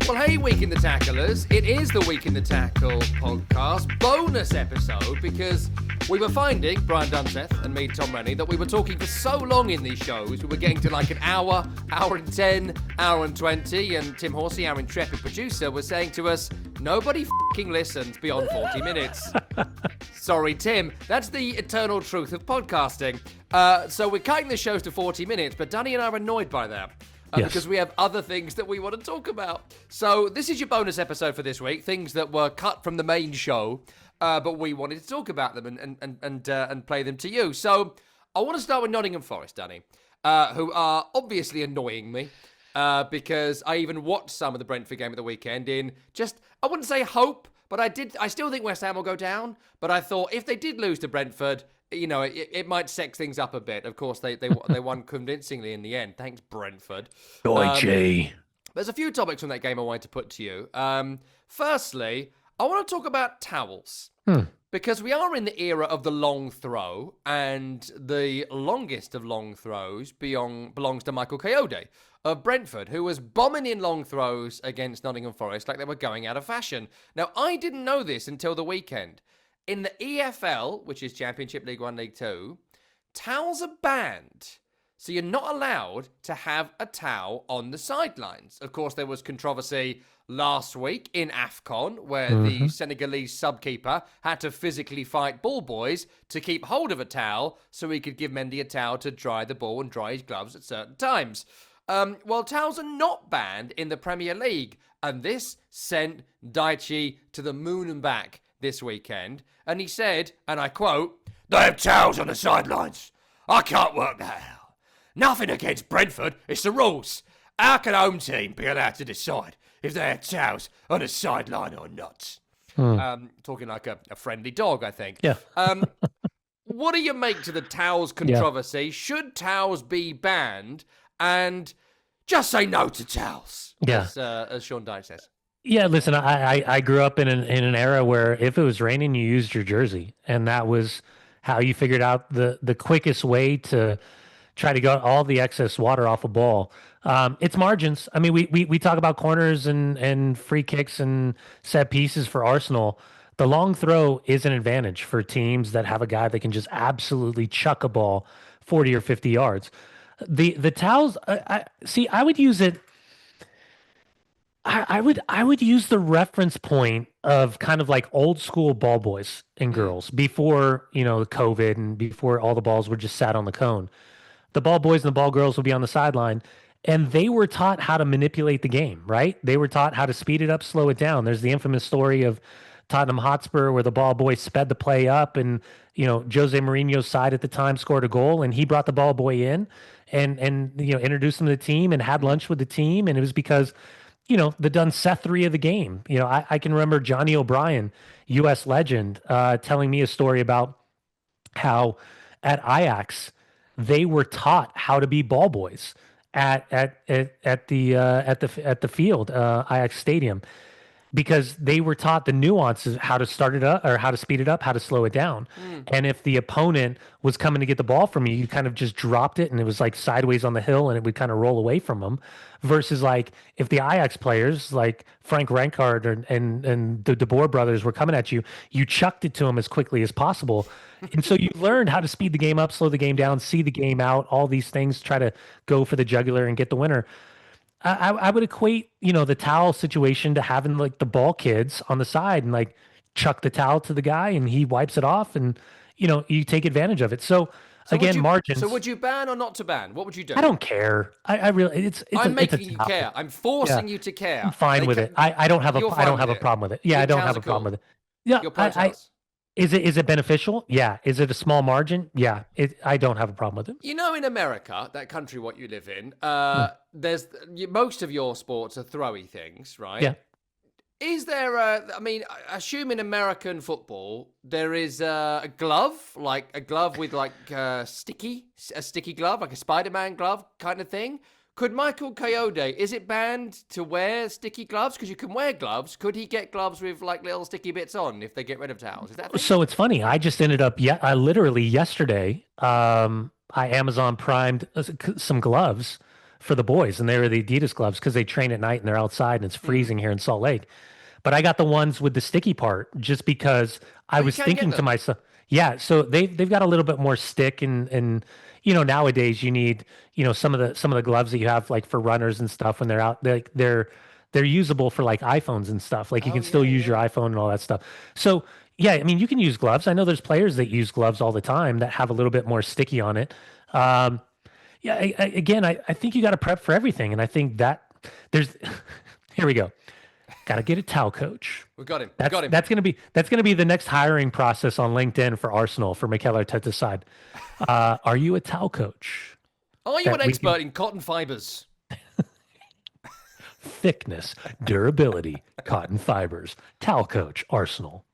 Well, hey, Week in the Tacklers. It is the Week in the Tackle podcast bonus episode because we were finding, Brian Dunseth and me, Tom Rennie, that we were talking for so long in these shows. We were getting to like an hour, hour and 10, hour and 20, and Tim Horsey, our intrepid producer, was saying to us, nobody f***ing listens beyond 40 minutes. Sorry, Tim. That's the eternal truth of podcasting. So we're cutting the shows to 40 minutes, but Danny and I are annoyed by that. Yes. Because we have other things that we want to talk about. So this is your bonus episode for this week. Things that were cut from the main show, but we wanted to talk about them and play them to you. So I want to start with Nottingham Forest, Danny, who are obviously annoying me because I even watched some of the Brentford game at the weekend in just, I wouldn't say hope, but I still think West Ham will go down. But I thought if they did lose to Brentford, you know, it might sex things up a bit. Of course, they won convincingly in the end. Thanks, Brentford. There's a few topics from that game I wanted to put to you. Firstly, I want to talk about towels. Because we are in the era of the long throw, and the longest of long throws belongs to Michael Coyote of Brentford, who was bombing in long throws against Nottingham Forest like they were going out of fashion. Now, I didn't know this until the weekend. In the EFL, which is Championship League 1, League 2, towels are banned. So you're not allowed to have a towel on the sidelines. Of course, there was controversy last week in AFCON, where the Senegalese subkeeper had to physically fight ball boys to keep hold of a towel so he could give Mendy a towel to dry the ball and dry his gloves at certain times. Well, towels are not banned in the Premier League, and this sent Daichi to the moon and back this weekend, and he said, and I quote, "They have towels on the sidelines. I can't work that out. Nothing against Brentford, it's the rules. How can a home team be allowed to decide if they have towels on the sideline or not?" Talking like a friendly dog, I think. Yeah. What do you make to the towels controversy? Yeah. Should towels be banned? And just say no to towels, as Sean Dyche says. Yeah, listen, I grew up in an era where if it was raining, you used your jersey, and that was how you figured out the quickest way to try to get all the excess water off a ball. It's margins. I mean, we talk about corners and free kicks and set pieces for Arsenal. The long throw is an advantage for teams that have a guy that can just absolutely chuck a ball 40 or 50 yards. The towels, I would use it. I would use the reference point of kind of like old school ball boys and girls before, COVID and before all the balls were just sat on the cone. The ball boys and the ball girls would be on the sideline, and they were taught how to manipulate the game, right? They were taught how to speed it up, slow it down. There's the infamous story of Tottenham Hotspur where the ball boy sped the play up, and Jose Mourinho's side at the time scored a goal, and he brought the ball boy in and introduced him to the team and had lunch with the team, and it was because the Dunsethery of the game. I can remember Johnny O'Brien, U.S. legend, telling me a story about how at Ajax they were taught how to be ball boys at the field, Ajax Stadium, because they were taught the nuances, how to start it up or how to speed it up, how to slow it down. And if the opponent was coming to get the ball from you, you kind of just dropped it and it was like sideways on the hill and it would kind of roll away from them. Versus like if the Ajax players like Frank Rijkaard and the De Boer brothers were coming at you, you chucked it to them as quickly as possible. And so you learned how to speed the game up, slow the game down, see the game out, all these things, try to go for the jugular and get the winner. I would equate, the towel situation to having like the ball kids on the side and like chuck the towel to the guy and he wipes it off and, you take advantage of it. So again, margins. So would you ban or not to ban? What would you do? I don't care. I really, I'm making you care. I'm forcing you to care. I'm fine with it. I don't have a problem with it. Yeah, I don't have a problem with it. Yeah, Is it beneficial? Yeah. Is it a small margin? Yeah. I don't have a problem with it. In America, that country what you live in, there's most of your sports are throwy things, right? Yeah. Is there I assume in American football, there is a glove, like a glove with like a sticky glove, like a Spider-Man glove kind of thing? Could Michael Coyote, is it banned to wear sticky gloves? Because you can wear gloves. Could he get gloves with like little sticky bits on if they get rid of towels? Is that so? It's funny. I just ended up, literally yesterday, I Amazon primed some gloves for the boys, and they were the Adidas gloves because they train at night and they're outside and it's freezing here in Salt Lake. But I got the ones with the sticky part just because I Oh, you was can get thinking to them. myself, yeah, so they've got a little bit more stick and nowadays you need, some of the gloves that you have like for runners and stuff when they're out, they're usable for like iPhones and stuff. Like you Oh, can still yeah, use your yeah. iPhone and all that stuff. So yeah, I mean you can use gloves. I know there's players that use gloves all the time that have a little bit more sticky on it. Um, yeah, again, I think you got to prep for everything, and I think that there's here we go. Got to get a towel coach. We got him. We That's got him. that's gonna be the next hiring process on LinkedIn for Arsenal for Mikel Arteta's side. Are you a towel coach Are you an that we can expert in cotton fibers? thickness, durability, cotton fibers, towel coach, Arsenal?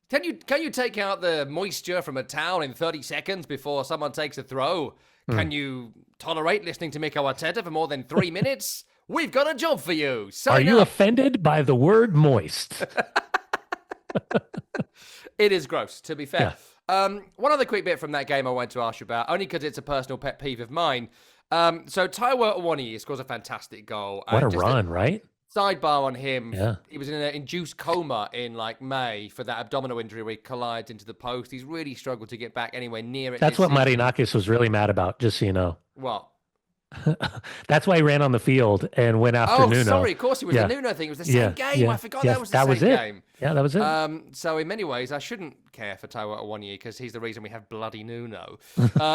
Can you take out the moisture from a towel in 30 seconds before someone takes a throw? Can you tolerate listening to Mikel Arteta for more than 3 minutes? We've got a job for you. Are Sign you up. offended by the word moist? It is gross, to be fair. Yeah. One other quick bit from that game I wanted to ask you about, only because it's a personal pet peeve of mine. So Taiwo Awoniyi scores a fantastic goal. What a And just run, right? sidebar on him. Yeah. He was in an induced coma in like May for that abdominal injury where he collides into the post. He's really struggled to get back anywhere near it. That's this what season. Marinakis was really mad about, just so you know. What? That's why he ran on the field and went after Oh, Nuno. sorry. Of course, it was Yeah. the Nuno thing. It was the Yeah, same game. yeah, I forgot yes, that was the that same was it. game. Yeah, that was it. So in many ways, I shouldn't care for Taiwo Awoniyi because he's the reason we have bloody Nuno.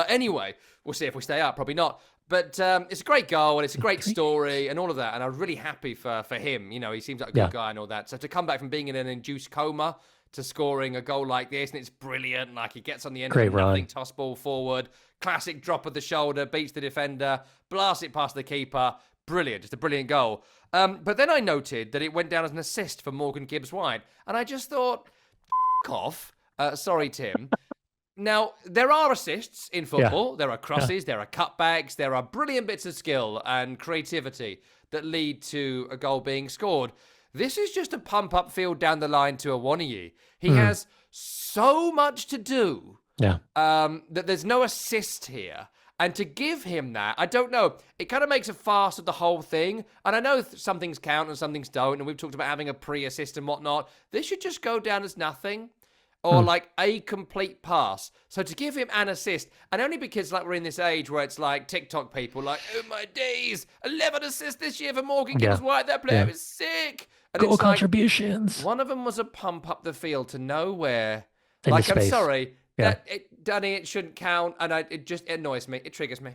Anyway, we'll see if we stay up. Probably not. But it's a great goal and it's a great story and all of that. And I'm really happy for him. You know, he seems like a good guy and all that. So to come back from being in an induced coma to scoring a goal like this, and it's brilliant. Like he gets on the end Great of a nothing run. toss ball forward, classic drop of the shoulder, beats the defender, blasts it past the keeper. Brilliant, just a brilliant goal. But then I noted that it went down as an assist for Morgan Gibbs-White, and I just thought, off. Sorry, Tim. Now, there are assists in football. There are crosses, there are cutbacks, there are brilliant bits of skill and creativity that lead to a goal being scored. This is just a pump up field down the line to Awoniyi. He has so much to do Yeah. that there's no assist here. And to give him that, I don't know. It kind of makes a farce of the whole thing. And I know some things count and some things don't. And we've talked about having a pre-assist and whatnot. This should just go down as nothing. Or like a complete pass. So to give him an assist, and only because like we're in this age where it's like TikTok people like, oh my days, 11 assists this year for Morgan Gibbs-White. That player is sick. And Goal it's like, contributions. one of them was a pump up the field to nowhere. Into Like, I'm space. sorry. Yeah. Danny, it shouldn't count. And it just annoys me. It triggers me.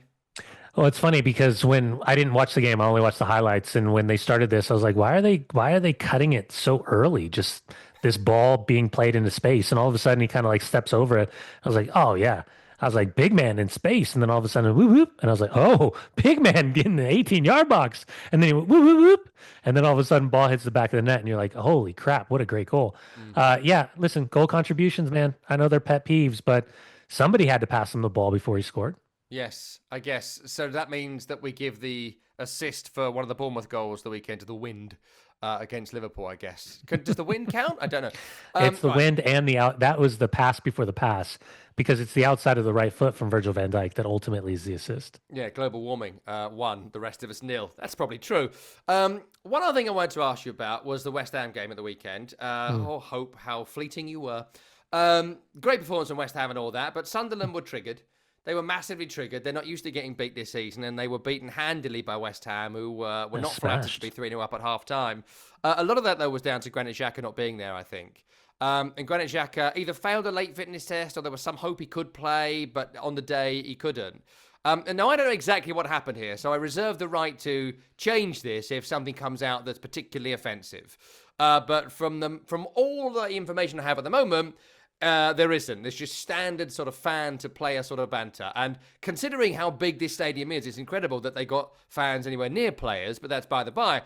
Well, it's funny because when I didn't watch the game, I only watched the highlights. And when they started this, I was like, why are they cutting it so early? Just this ball being played into space. And all of a sudden he kind of like steps over it. I was like, oh yeah. I was like, big man in space. And then all of a sudden, whoop, whoop. And I was like, oh, big man in the 18-yard box. And then he went, whoop, whoop, whoop. And then all of a sudden, ball hits the back of the net. And you're like, holy crap, what a great goal. Yeah, listen, goal contributions, man. I know they're pet peeves, but somebody had to pass him the ball before he scored. Yes, I guess. So that means that we give the assist for one of the Bournemouth goals the weekend to the Wind against Liverpool, I guess. Does the Wind count? I don't know. It's the Right. wind and the out. That was the pass before the pass because it's the outside of the right foot from Virgil van Dijk that ultimately is the assist. Yeah, global warming, one, the rest of us nil. That's probably true. One other thing I wanted to ask you about was the West Ham game at the weekend. Oh, Hope, how fleeting you were. Great performance from West Ham and all that, but Sunderland were triggered. They were massively triggered. They're not used to getting beat this season, and they were beaten handily by West Ham, who were not flattered to be 3-0 up at half-time. A lot of that, though, was down to Granit Xhaka not being there, I think. And Granit Xhaka either failed a late fitness test or there was some hope he could play, but on the day he couldn't. And now I don't know exactly what happened here, so I reserve the right to change this if something comes out that's particularly offensive. But from all the information I have at the moment, there isn't. There's just standard sort of fan-to-player sort of banter. And considering how big this stadium is, it's incredible that they got fans anywhere near players, but that's by the by.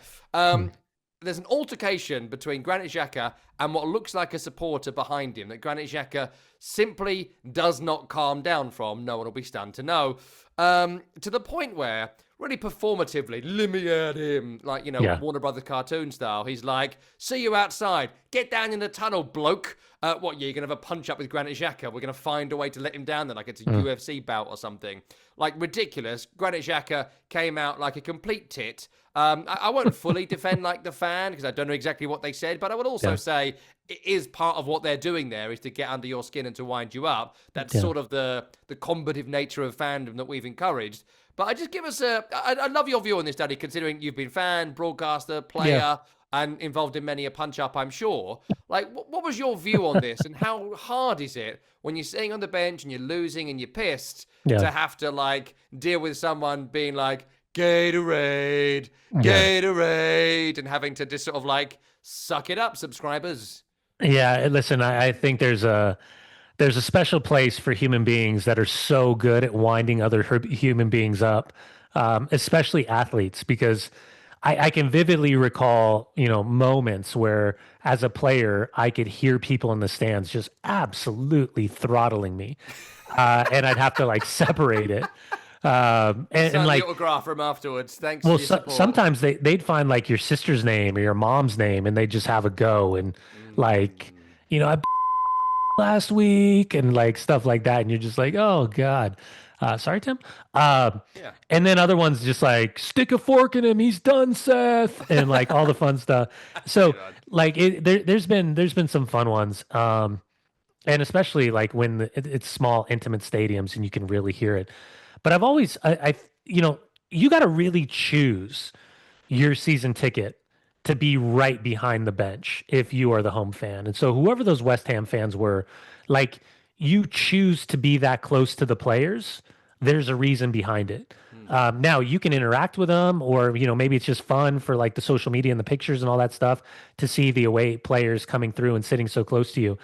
There's an altercation between Granit Xhaka and what looks like a supporter behind him that Granit Xhaka simply does not calm down from. No one will be stunned to know. To the point where really performatively, let me at him, like, Yeah. Warner Brothers cartoon style. He's like, see you outside, get down in the tunnel, bloke. What, you're going to have a punch up with Granit Xhaka? We're going to find a way to let him down then, like it's a UFC bout or something. Like, ridiculous. Granit Xhaka came out like a complete tit. I won't fully defend, like, the fan, because I don't know exactly what they said, but I would also say it is part of what they're doing there is to get under your skin and to wind you up. That's sort of the combative nature of fandom that we've encouraged. But I just give us I'd love your view on this, Daddy, considering you've been fan, broadcaster, player, and involved in many a punch-up, I'm sure. Like, what was your view on this, and how hard is it when you're sitting on the bench and you're losing and you're pissed to have to, like, deal with someone being like, Gatorade, Gatorade, and having to just sort of, like, suck it up, subscribers? Yeah, listen, I think there's a special place for human beings that are so good at winding other human beings up, especially athletes, because I can vividly recall, moments where as a player, I could hear people in the stands just absolutely throttling me. And I'd have to like separate it. And Sign the like, autograph from afterwards. Thanks for well, your support. sometimes they'd find like your sister's name or your mom's name and they just have a go and like, I last week and like stuff like that. And you're just like, oh God. Sorry, Tim. Yeah. And then other ones just like stick a fork in him. He's done, Seth, and like all the fun stuff. So like there's been some fun ones. And especially like when it's small, intimate stadiums and you can really hear it. But I've always, you got to really choose your season ticket to be right behind the bench if you are the home fan. And so whoever those West Ham fans were, like you choose to be that close to the players, there's a reason behind it. Now you can interact with them or, maybe it's just fun for like the social media and the pictures and all that stuff to see the away players coming through and sitting so close to you.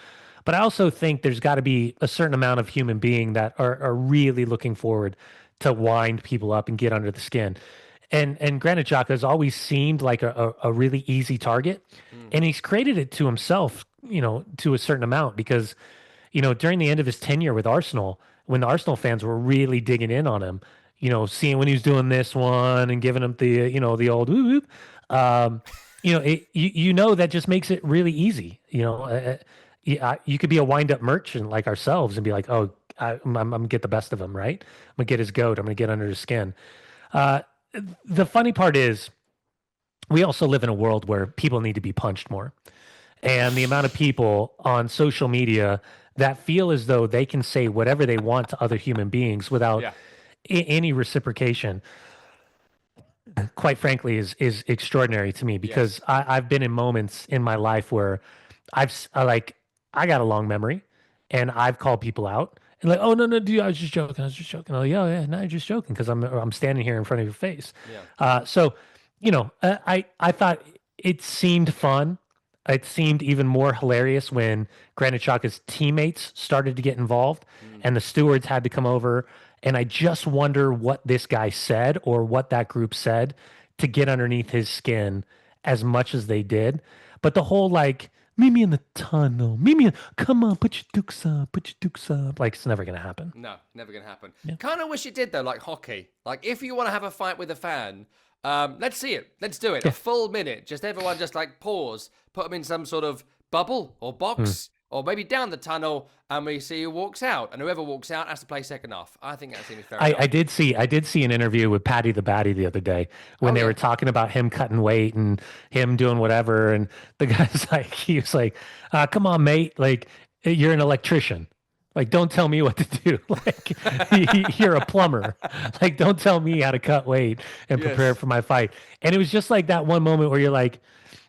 But I also think there's got to be a certain amount of human being that are really looking forward to wind people up and get under the skin. And Granit Xhaka has always seemed like a really easy target. And he's created it to himself, to a certain amount because, during the end of his tenure with Arsenal, when the Arsenal fans were really digging in on him, seeing when he was doing this one and giving him the, the old whoop, that just makes it really easy. You could be a wind-up merchant like ourselves and be like, oh, I'm gonna get the best of him, right? I'm gonna get his goat. I'm gonna get under his skin. The funny part is we also live in a world where people need to be punched more. And the amount of people on social media that feel as though they can say whatever they want to other human beings without any reciprocation, quite frankly, is extraordinary to me because I've been in moments in my life where I got a long memory and I've called people out and like, oh no, dude, I was just joking. Oh yeah, no, you're just joking because I'm standing here in front of your face. So I thought it seemed fun. It seemed even more hilarious when Granit Xhaka's teammates started to get involved and the stewards had to come over. And I just wonder what this guy said or what that group said to get underneath his skin as much as they did. But the whole like, meet me in the tunnel. Come on, put your dukes up. Like, it's never going to happen. No, never going to happen. Kind of wish it did, though, like hockey. Like, if you want to have a fight with a fan, let's see it. Let's do it. A full minute. Just everyone just, like, pause, put them in some sort of bubble or box or maybe down the tunnel, and we see who walks out. And whoever walks out has to play second half. I think that seems fair enough. I did see an interview with Paddy the Baddy the other day when they were talking about him cutting weight and him doing whatever. And the guy's like, he was like, come on, mate. Like, you're an electrician. Like, don't tell me what to do. Like, you're a plumber. Like, don't tell me how to cut weight and prepare for my fight. And it was just like that one moment where you're like,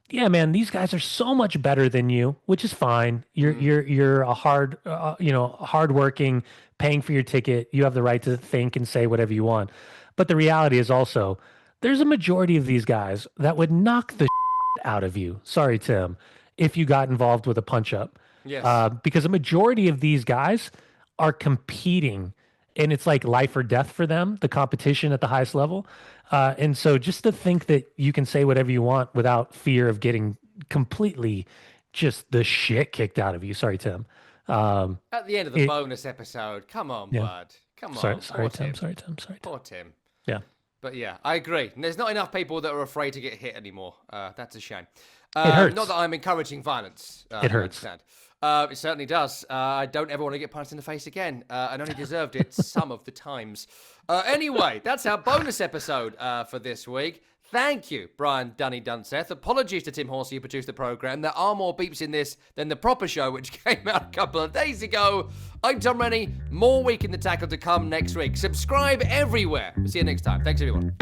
yeah, man, these guys are so much better than you, which is fine. You're a hardworking, paying for your ticket. You have the right to think and say whatever you want. But the reality is also there's a majority of these guys that would knock the out of you. Sorry, Tim, if you got involved with a punch up. Yes. Because a majority of these guys are competing and it's like life or death for them, the competition at the highest level. And so just to think that you can say whatever you want without fear of getting completely just the shit kicked out of you. Sorry, Tim. At the end of the bonus episode, come on, bud. Come on. Sorry, Tim. Poor Tim. Yeah. But yeah, I agree. And there's not enough people that are afraid to get hit anymore. That's a shame. It hurts. Not that I'm encouraging violence. It hurts. It certainly does. I don't ever want to get punched in the face again, and only deserved it some of the times. Anyway, that's our bonus episode for this week. Thank you, Brian Dunny Dunseth. Apologies to Tim Horsey, who produced the programme. There are more beeps in this than the proper show, which came out a couple of days ago. I'm Tom Rennie. More Week in the Tackle to come next week. Subscribe everywhere. We'll see you next time. Thanks, everyone.